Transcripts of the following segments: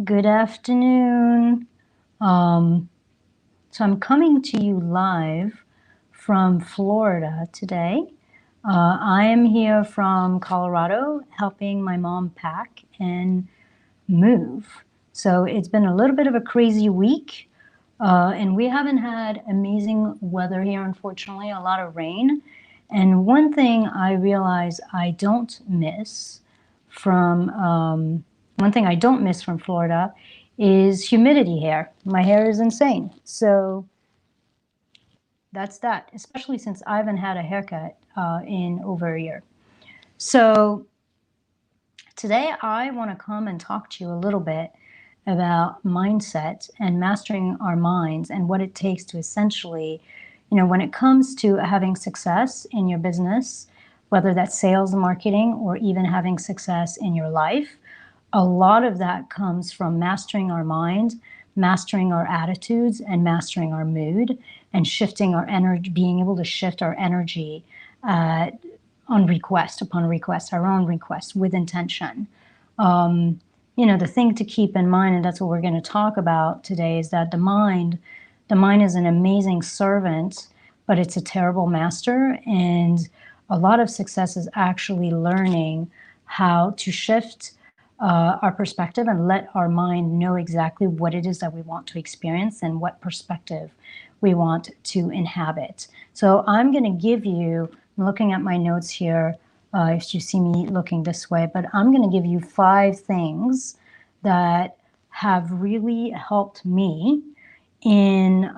Good afternoon. Um, so I'm coming to you live from Florida today. I am here from Colorado helping my mom pack and move. So it's been a little bit of a crazy week, and we haven't had amazing weather here, unfortunately, a lot of rain. And one thing I realize I don't miss from one thing I don't miss from Florida is humidity here. My hair is insane. So that's that, especially since I haven't had a haircut in over a year. So today I want to come and talk to you a little bit about mindset and mastering our minds and what it takes to essentially, when it comes to having success in your business, whether that's sales, marketing, or even having success in your life, a lot of that comes from mastering our mind, mastering our attitudes, and mastering our mood, and shifting our energy, being able to shift our energy on request, upon request, our own request with intention. The thing to keep in mind, and that's what we're going to talk about today, is that the mind is an amazing servant, but it's a terrible master. And a lot of success is actually learning how to shift our perspective and let our mind know exactly what it is that we want to experience and what perspective we want to inhabit. So I'm going to give you, I'm looking at my notes here, if you see me looking this way, but I'm going to give you 5 things that have really helped me in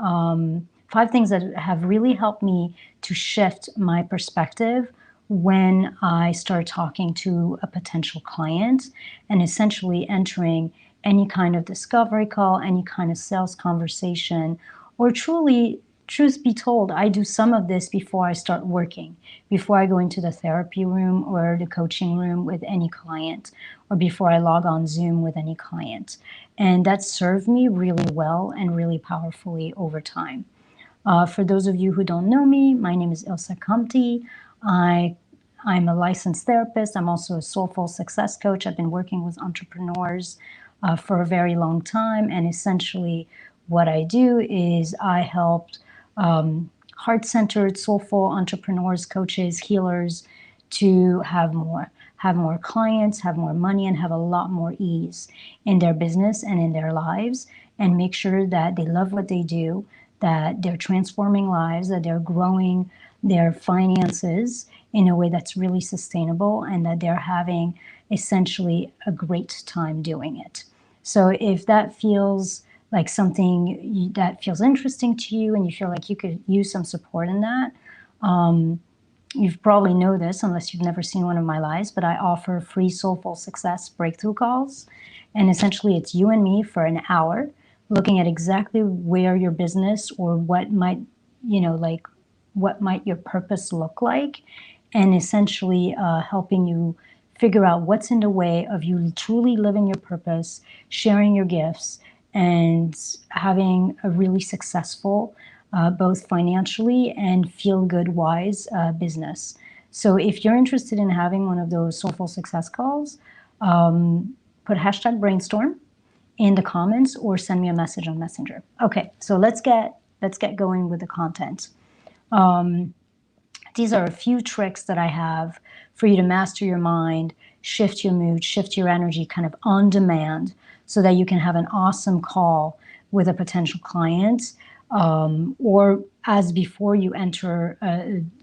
5 things that have really helped me to shift my perspective when I start talking to a potential client and essentially entering any kind of discovery call, any kind of sales conversation, or truly, truth be told, I do some of this before I start working, before I go into the therapy room or the coaching room with any client, or before I log on Zoom with any client. And that served me really well and really powerfully over time. For those of you who don't know me, my name is Ilse Kamti. I'm a licensed therapist. I'm also a Soulful success coach. I've been working with entrepreneurs for a very long time. And essentially, what I do is I help heart-centered, soulful entrepreneurs, coaches, healers to have more clients, have more money, and have a lot more ease in their business and in their lives, and make sure that they love what they do, that they're transforming lives, that they're growing their finances in a way that's really sustainable, and that they're having essentially a great time doing it. So if that feels like something that feels interesting to you and you feel like you could use some support in that, you probably know this unless you've never seen one of my lives, but I offer free Soulful Success breakthrough calls. And essentially it's you and me for an hour looking at exactly where your business or what might, what might your purpose look like, and essentially helping you figure out what's in the way of you truly living your purpose, sharing your gifts, and having a really successful, both financially and feel-good wise business. So if you're interested in having one of those Soulful Success calls, put hashtag brainstorm in the comments or send me a message on Messenger. Okay, so let's get going with the content. These are a few tricks that I have for you to master your mind, shift your mood, shift your energy kind of on demand so that you can have an awesome call with a potential client, or as before you enter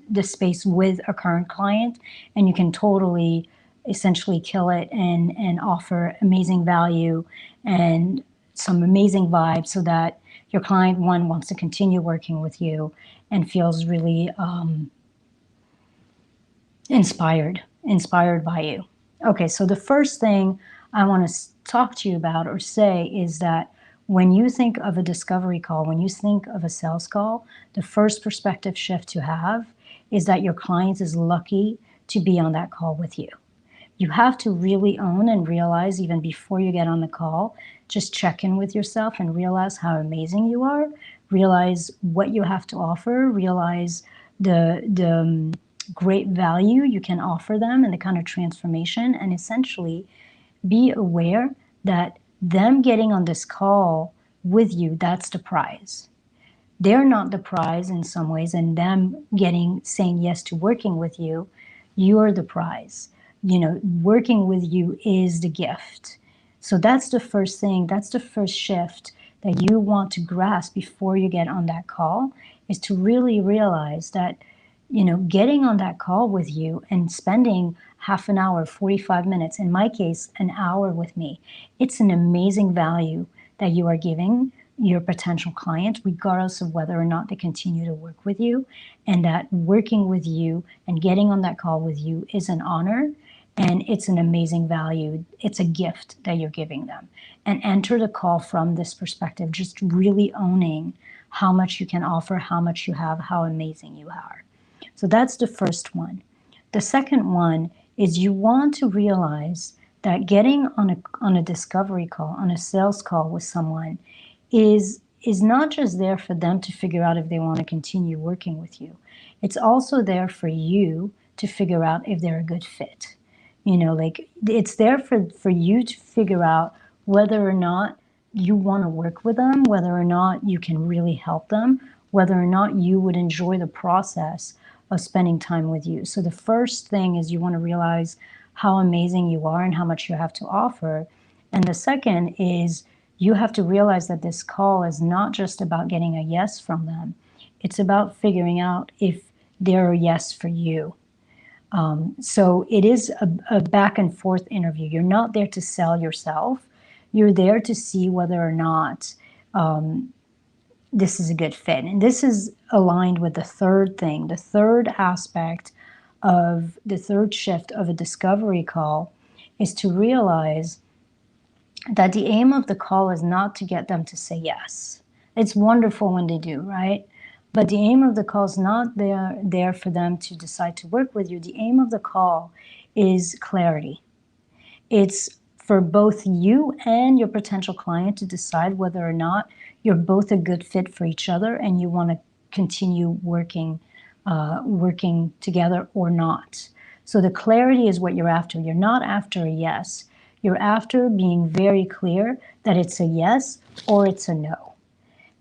the space with a current client, and you can totally essentially kill it and offer amazing value and some amazing vibes so that your client, one, wants to continue working with you and feels really inspired by you. Okay, so the first thing I want to talk to you about or say is that when you think of a discovery call, when you think of a sales call, the first perspective shift to have is that your client is lucky to be on that call with you. You have to really own and realize, even before you get on the call, just check in with yourself and realize how amazing you are, realize what you have to offer, realize the great value you can offer them and the kind of transformation, and essentially be aware that them getting on this call with you, that's the prize. They're not the prize in some ways, and them saying yes to working with you, you're the prize. Working with you is the gift. So that's the first thing, that's the first shift that you want to grasp before you get on that call, is to really realize that, getting on that call with you and spending half an hour, 45 minutes, in my case, an hour with me, it's an amazing value that you are giving your potential client, regardless of whether or not they continue to work with you, and that working with you and getting on that call with you is an honor, and it's an amazing value. It's a gift that you're giving them. And enter the call from this perspective, just really owning how much you can offer, how much you have, how amazing you are. So that's the first one. The second one is you want to realize that getting on a discovery call, on a sales call with someone, is not just there for them to figure out if they want to continue working with you. It's also there for you to figure out if they're a good fit. It's there for you to figure out whether or not you want to work with them, whether or not you can really help them, whether or not you would enjoy the process of spending time with you. So the first thing is you want to realize how amazing you are and how much you have to offer. And the second is you have to realize that this call is not just about getting a yes from them. It's about figuring out if they're a yes for you. So it is a back and forth interview. You're not there to sell yourself. You're there to see whether or not this is a good fit. And this is aligned with the third thing. The third aspect of the third shift of a discovery call is to realize that the aim of the call is not to get them to say yes. It's wonderful when they do, right? But the aim of the call is not there for them to decide to work with you. The aim of the call is clarity. It's for both you and your potential client to decide whether or not you're both a good fit for each other and you want to continue working together or not. So the clarity is what you're after. You're not after a yes. You're after being very clear that it's a yes or it's a no.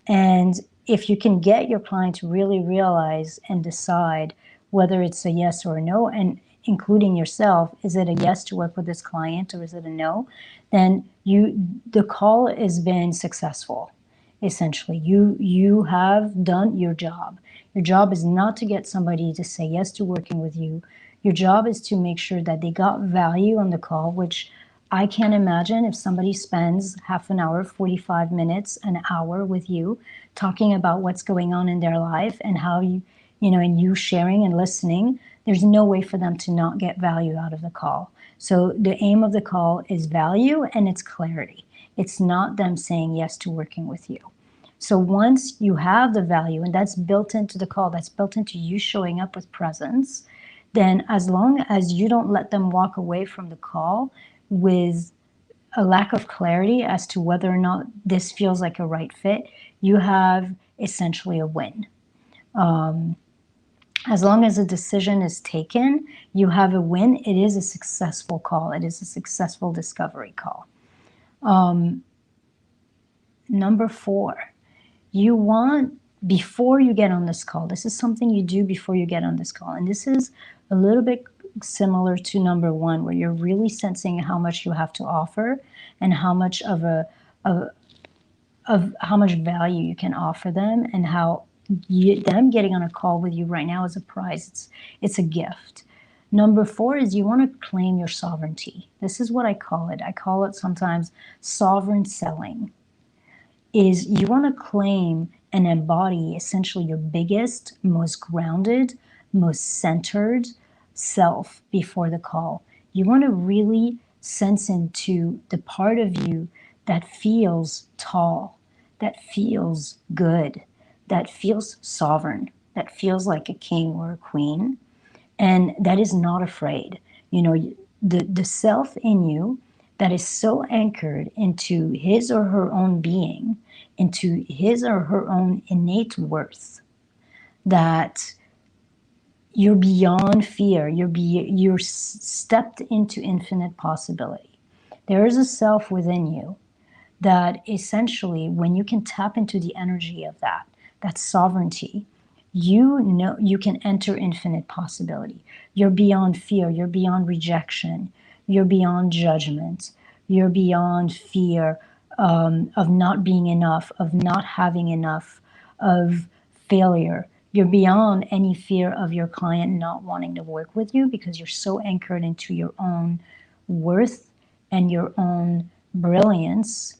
And if you can get your client to really realize and decide whether it's a yes or a no, and including yourself, is it a yes to work with this client or is it a no, then the call has been successful. Essentially, you have done your job. Your job is not to get somebody to say yes to working with you. Your job is to make sure that they got value on the call, which I can't imagine if somebody spends half an hour, 45 minutes, an hour with you talking about what's going on in their life and how and you sharing and listening, there's no way for them to not get value out of the call. So the aim of the call is value and it's clarity. It's not them saying yes to working with you. So once you have the value, and that's built into the call, that's built into you showing up with presence, then as long as you don't let them walk away from the call with a lack of clarity as to whether or not this feels like a right fit, you have essentially a win. As long as a decision is taken, you have a win. It is a successful call. It is a successful discovery call. Number 4, you want, before you get on this call, this is something you do before you get on this call. And this is a little bit similar to number 1, where you're really sensing how much you have to offer and how much of how much value you can offer them, and how them getting on a call with you right now is a prize. It's a gift. Number 4 is you want to claim your sovereignty. This is what I call it. I call it sometimes sovereign selling. Is you want to claim and embody essentially your biggest, most grounded, most centered self before the call. You want to really sense into the part of you that feels tall, that feels good, that feels sovereign, that feels like a king or a queen, and that is not afraid. The self in you that is so anchored into his or her own being, into his or her own innate worth, that you're beyond fear, you're stepped into infinite possibility. There is a self within you that essentially when you can tap into the energy of that sovereignty, you know you can enter infinite possibility. You're beyond fear, you're beyond rejection, you're beyond judgment, you're beyond fear of not being enough, of not having enough, of failure. You're beyond any fear of your client not wanting to work with you because you're so anchored into your own worth and your own brilliance,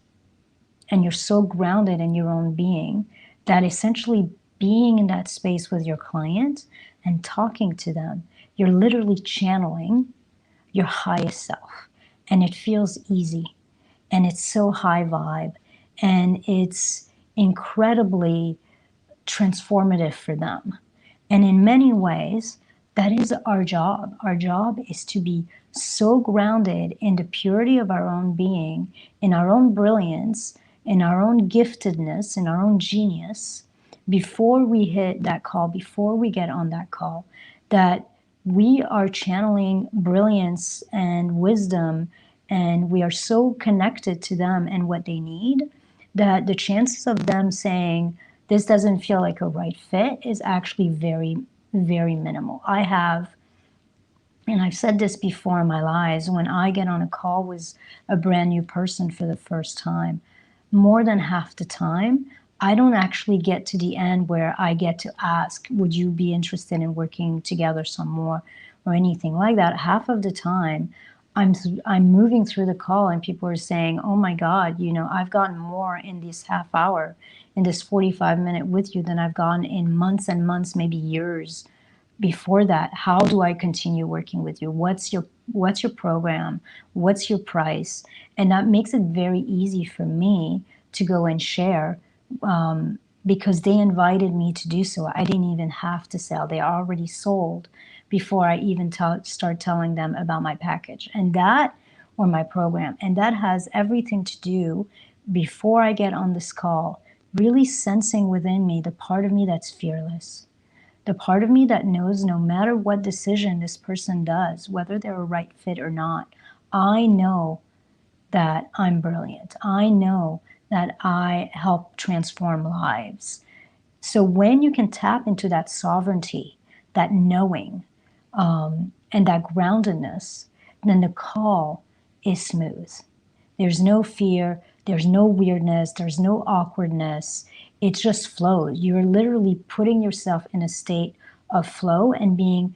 and you're so grounded in your own being that essentially being in that space with your client and talking to them, you're literally channeling your highest self. And it feels easy, and it's so high vibe, and it's incredibly transformative for them. And in many ways, that is our job. Our job is to be so grounded in the purity of our own being, in our own brilliance, in our own giftedness, in our own genius, before we hit that call, before we get on that call, that we are channeling brilliance and wisdom, and we are so connected to them and what they need that the chances of them saying, this doesn't feel like a right fit, is actually very, very minimal. I have, and I've said this before in my lives, when I get on a call with a brand new person for the first time, more than half the time, I don't actually get to the end where I get to ask, would you be interested in working together some more or anything like that. Half of the time, I'm moving through the call and people are saying, oh my God, I've gotten more in this half hour, in this 45-minute with you than I've gotten in months and months, maybe years before that. How do I continue working with you? What's your program? What's your price? And that makes it very easy for me to go and share, because they invited me to do so. I didn't even have to sell. They already sold before I even start telling them about my package and that, or my program. And that has everything to do, before I get on this call, really sensing within me the part of me that's fearless. The part of me that knows no matter what decision this person does, whether they're a right fit or not, I know that I'm brilliant. I know that I help transform lives. So when you can tap into that sovereignty, that knowing, and that groundedness, then the call is smooth. There's no fear, there's no weirdness, there's no awkwardness. It just flows. You're literally putting yourself in a state of flow and being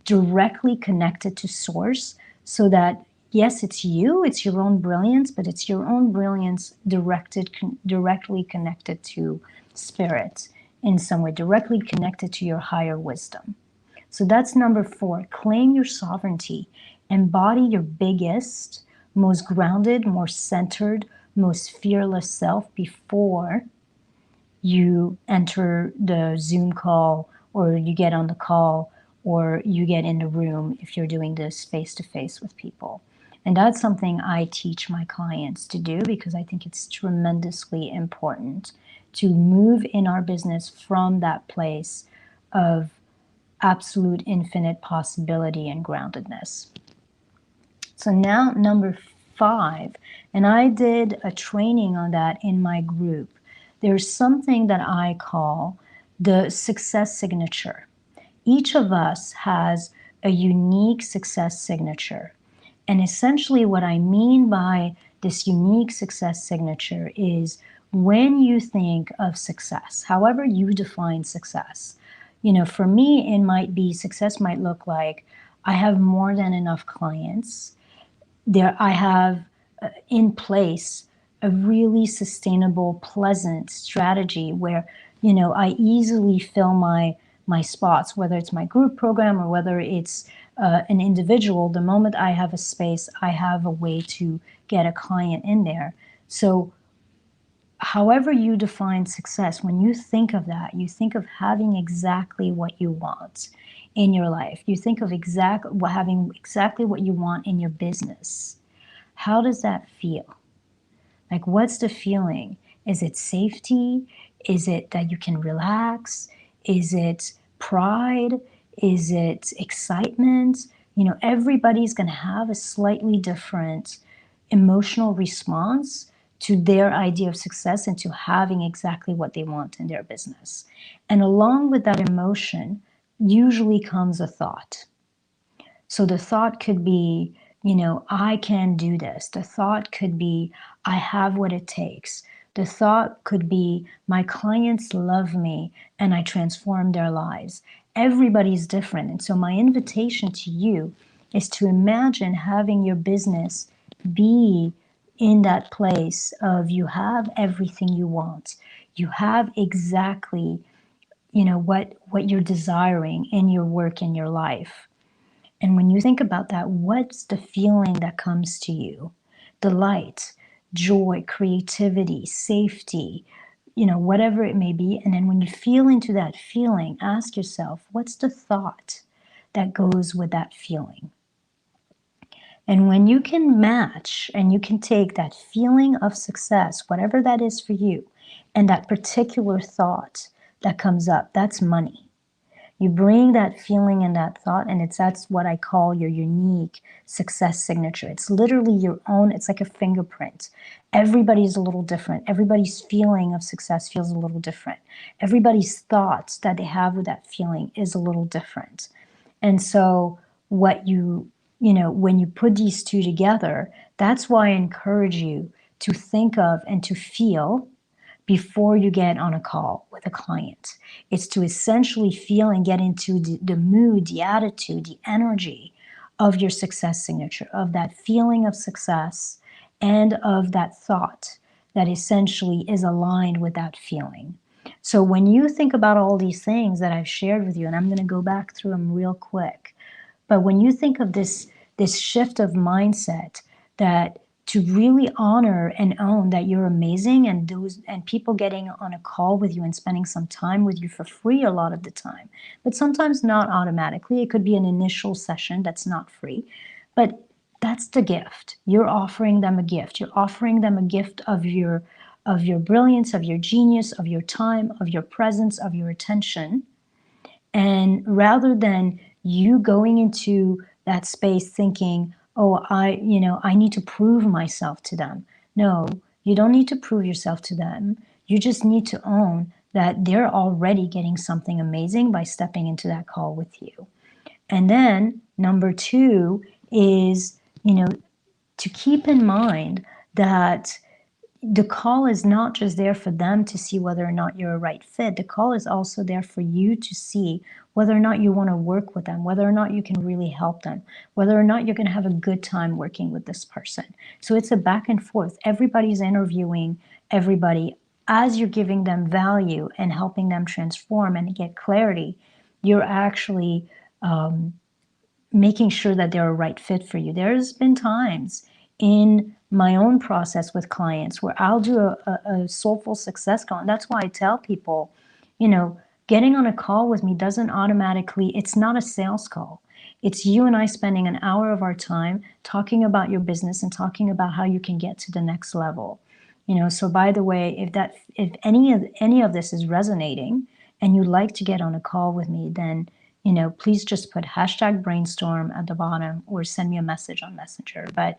directly connected to source, so that yes, it's you, it's your own brilliance, but it's your own brilliance directly connected to spirit in some way, directly connected to your higher wisdom. So that's number 4. Claim your sovereignty. Embody your biggest, most grounded, more centered, most fearless self before you enter the Zoom call, or you get on the call, or you get in the room if you're doing this face-to-face with people. And that's something I teach my clients to do, because I think it's tremendously important to move in our business from that place of absolute infinite possibility and groundedness. So now number 5, and I did a training on that in my group. There's something that I call the success signature. Each of us has a unique success signature. And essentially what I mean by this unique success signature is, when you think of success, however you define success, for me, it might be, success might look like, I have more than enough clients. I have in place a really sustainable, pleasant strategy where, I easily fill my spots, whether it's my group program or whether it's an individual. The moment I have a space, I have a way to get a client in there. So however you define success, when you think of that, you think of having exactly what you want in your life. You think of having exactly what you want in your business. How does that feel? Like, what's the feeling? Is it safety? Is it that you can relax? Is it pride? Is it excitement? Everybody's going to have a slightly different emotional response to their idea of success and to having exactly what they want in their business. And along with that emotion usually comes a thought. So the thought could be, I can do this. The thought could be, I have what it takes. The thought could be, my clients love me and I transform their lives. Everybody's different. And so my invitation to you is to imagine having your business be in that place of you have everything you want. You have exactly, what you're desiring in your work, in your life. And when you think about that, what's the feeling that comes to you? Delight, joy, creativity, safety, whatever it may be. And then when you feel into that feeling, ask yourself, what's the thought that goes with that feeling? And when you can match and you can take that feeling of success, whatever that is for you, and that particular thought that comes up, that's money. You bring that feeling and that thought, and that's what I call your unique success signature. It's literally your own, it's like a fingerprint. Everybody's a little different. Everybody's feeling of success feels a little different. Everybody's thoughts that they have with that feeling is a little different. And so when you put these two together, that's why I encourage you to think of and to feel before you get on a call with a client. It's to essentially feel and get into the mood, the attitude, the energy of your success signature, of that feeling of success and of that thought that essentially is aligned with that feeling. So when you think about all these things that I've shared with you, and I'm going to go back through them real quick, but when you think of this shift of mindset, that to really honor and own that you're amazing, and people getting on a call with you and spending some time with you for free a lot of the time, but sometimes not automatically. It could be an initial session that's not free, but that's the gift. You're offering them a gift. You're offering them a gift of your brilliance, of your genius, of your time, of your presence, of your attention. And rather than you going into that space thinking, oh, I need to prove myself to them. No, you don't need to prove yourself to them. You just need to own that they're already getting something amazing by stepping into that call with you. And then number two is, to keep in mind that the call is not just there for them to see whether or not you're a right fit. The call is also there for you to see whether or not you want to work with them, whether or not you can really help them, whether or not you're going to have a good time working with this person. So it's a back and forth. Everybody's interviewing everybody. As you're giving them value and helping them transform and get clarity, you're actually making sure that they're a right fit for you. There's been times in my own process with clients where I'll do a soulful success call. And that's why I tell people, getting on a call with me doesn't automatically, it's not a sales call. It's you and I spending an hour of our time talking about your business and talking about how you can get to the next level. So by the way, if any of this is resonating and you'd like to get on a call with me, then please just put #brainstorm at the bottom or send me a message on Messenger. But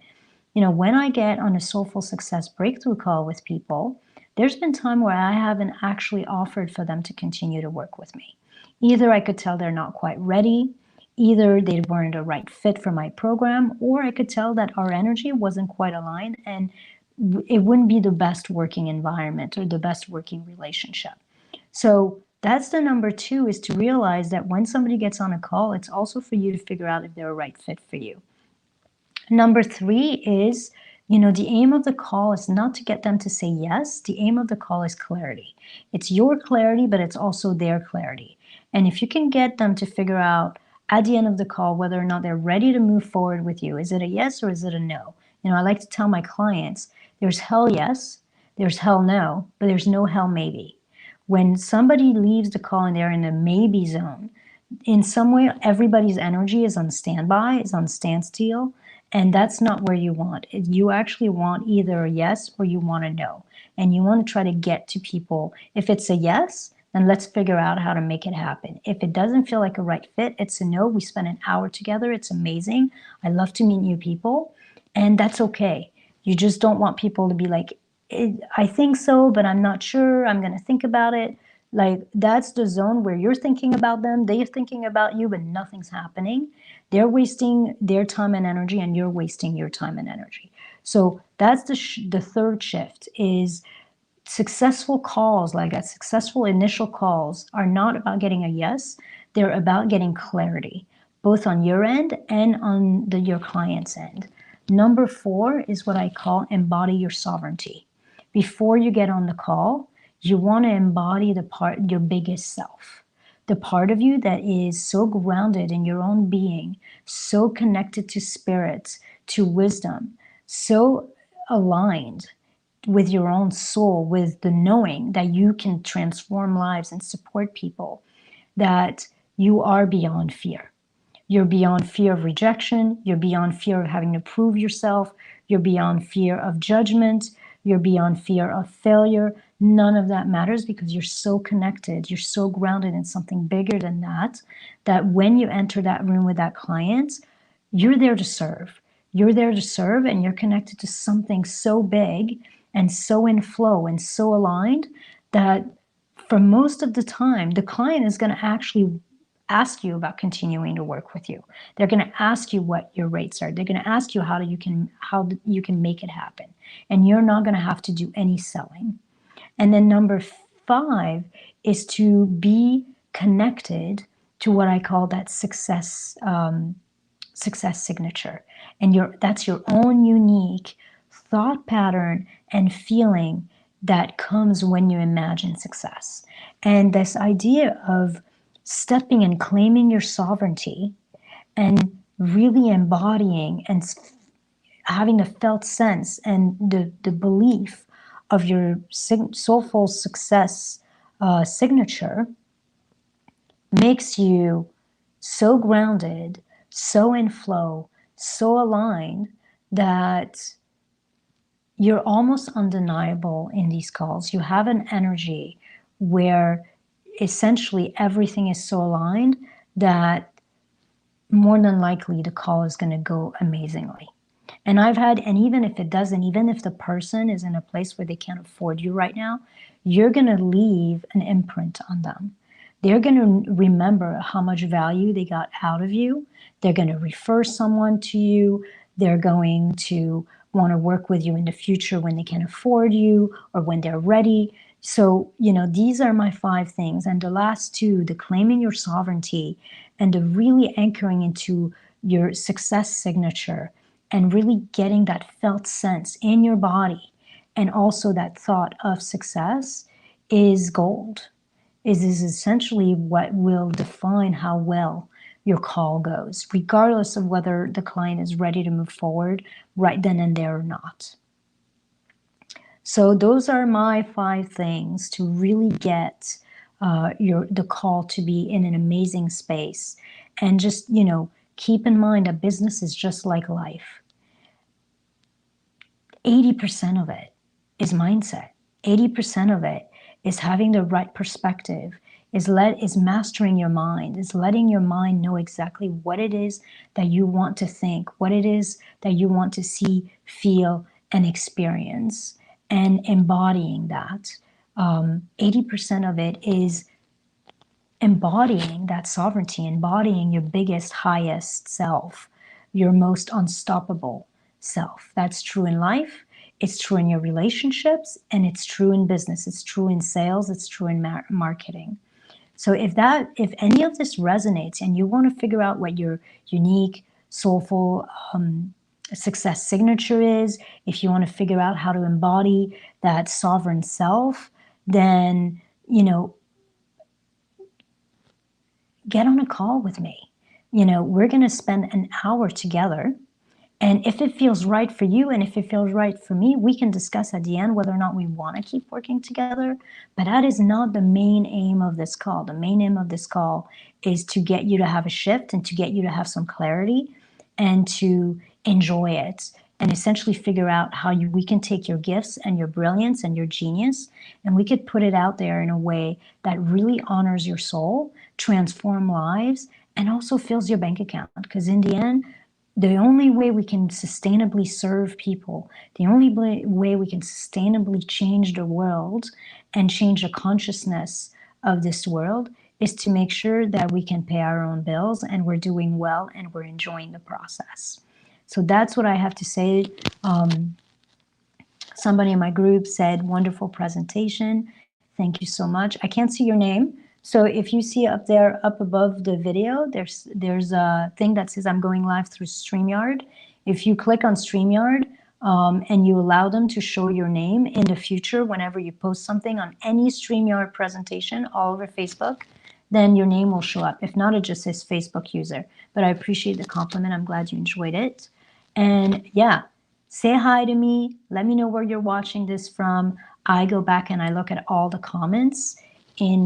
when I get on a Soulful Success breakthrough call with people, there's been time where I haven't actually offered for them to continue to work with me. Either I could tell they're not quite ready, either they weren't a right fit for my program, or I could tell that our energy wasn't quite aligned and it wouldn't be the best working environment or the best working relationship. So that's the number two, is to realize that when somebody gets on a call, it's also for you to figure out if they're a right fit for you. Number three is, the aim of the call is not to get them to say yes. The aim of the call is clarity. It's your clarity, but it's also their clarity. And if you can get them to figure out at the end of the call whether or not they're ready to move forward with you, is it a yes or is it a no? I like to tell my clients, there's hell yes, there's hell no, but there's no hell maybe. When somebody leaves the call and they're in the maybe zone, in some way, everybody's energy is on standby, is on standstill, and that's not where you want. You actually want either a yes or you want a no. And you want to try to get to people. If it's a yes, then let's figure out how to make it happen. If it doesn't feel like a right fit, it's a no. We spent an hour together. It's amazing. I love to meet new people. And that's okay. You just don't want people to be like, I think so, but I'm not sure. I'm going to think about it. Like, that's the zone where you're thinking about them, they're thinking about you, but nothing's happening. They're wasting their time and energy, and you're wasting your time and energy. So that's the third shift is successful calls, like that successful initial calls, are not about getting a yes. They're about getting clarity, both on your end and on your client's end. Number four is what I call embody your sovereignty. Before you get on the call, you want to embody your biggest self, the part of you that is so grounded in your own being, so connected to spirit, to wisdom, so aligned with your own soul, with the knowing that you can transform lives and support people, that you are beyond fear. You're beyond fear of rejection. You're beyond fear of having to prove yourself. You're beyond fear of judgment. You're beyond fear of failure. None of that matters because you're so connected. You're so grounded in something bigger than that, that when you enter that room with that client, you're there to serve. You're there to serve, and you're connected to something so big and so in flow and so aligned that for most of the time, the client is going to actually ask you about continuing to work with you. They're going to ask you what your rates are. They're going to ask you how you can make it happen. And you're not going to have to do any selling. And then number five is to be connected to what I call that success signature. And that's your own unique thought pattern and feeling that comes when you imagine success. And this idea of stepping and claiming your sovereignty and really embodying and having the felt sense and the belief of your soulful success signature makes you so grounded, so in flow, so aligned that you're almost undeniable in these calls. You have an energy where essentially everything is so aligned that more than likely the call is going to go amazingly. And even if it doesn't, even if the person is in a place where they can't afford you right now, you're going to leave an imprint on them. They're going to remember how much value they got out of you. They're going to refer someone to you. They're going to want to work with you in the future when they can afford you or when they're ready. So, these are my five things. And the last two, the claiming your sovereignty and the really anchoring into your success signature and really getting that felt sense in your body and also that thought of success is gold. Is essentially what will define how well your call goes, regardless of whether the client is ready to move forward right then and there or not. So those are my five things to really get the call to be in an amazing space. And just, keep in mind that business is just like life. 80% of it is mindset. 80% of it is having the right perspective, is mastering your mind, is letting your mind know exactly what it is that you want to think, what it is that you want to see, feel, and experience, and embodying that. 80% of it is embodying that sovereignty, embodying your biggest, highest self, your most unstoppable self. That's true in life, it's true in your relationships, and it's true in business, it's true in sales, it's true in marketing. So if any of this resonates and you want to figure out what your unique, soulful success signature is, if you want to figure out how to embody that sovereign self, then, get on a call with me. We're going to spend an hour together. And if it feels right for you and if it feels right for me, we can discuss at the end whether or not we want to keep working together. But that is not the main aim of this call. The main aim of this call is to get you to have a shift and to get you to have some clarity and to enjoy it and essentially figure out how we can take your gifts and your brilliance and your genius and we could put it out there in a way that really honors your soul, transform lives, and also fills your bank account. Because in the end, the only way we can sustainably serve people, the only way we can sustainably change the world and change the consciousness of this world is to make sure that we can pay our own bills and we're doing well and we're enjoying the process. So that's what I have to say. Somebody in my group said, wonderful presentation. Thank you so much. I can't see your name. So if you see up there, up above the video, there's a thing that says I'm going live through StreamYard. If you click on StreamYard and you allow them to show your name in the future, whenever you post something on any StreamYard presentation all over Facebook, then your name will show up. If not, it just says Facebook user. But I appreciate the compliment. I'm glad you enjoyed it. And yeah, say hi to me. Let me know where you're watching this from. I go back and I look at all the comments in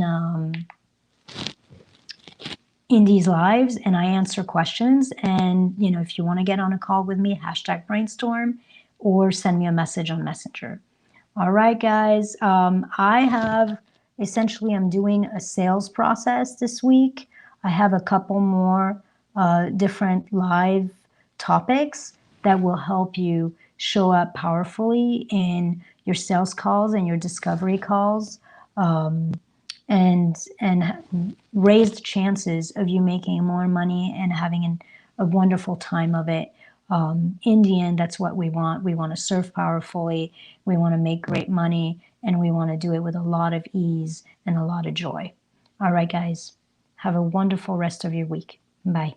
these lives and I answer questions. And, you know, if you want to get on a call with me, #brainstorm or send me a message on Messenger. All right, guys. I'm doing a sales process this week. I have a couple more different live topics that will help you show up powerfully in your sales calls and your discovery calls, and raise the chances of you making more money and having a wonderful time of it. In the end, that's what we want. We want to serve powerfully, we want to make great money, and we want to do it with a lot of ease and a lot of joy. All right, guys, have a wonderful rest of your week. Bye.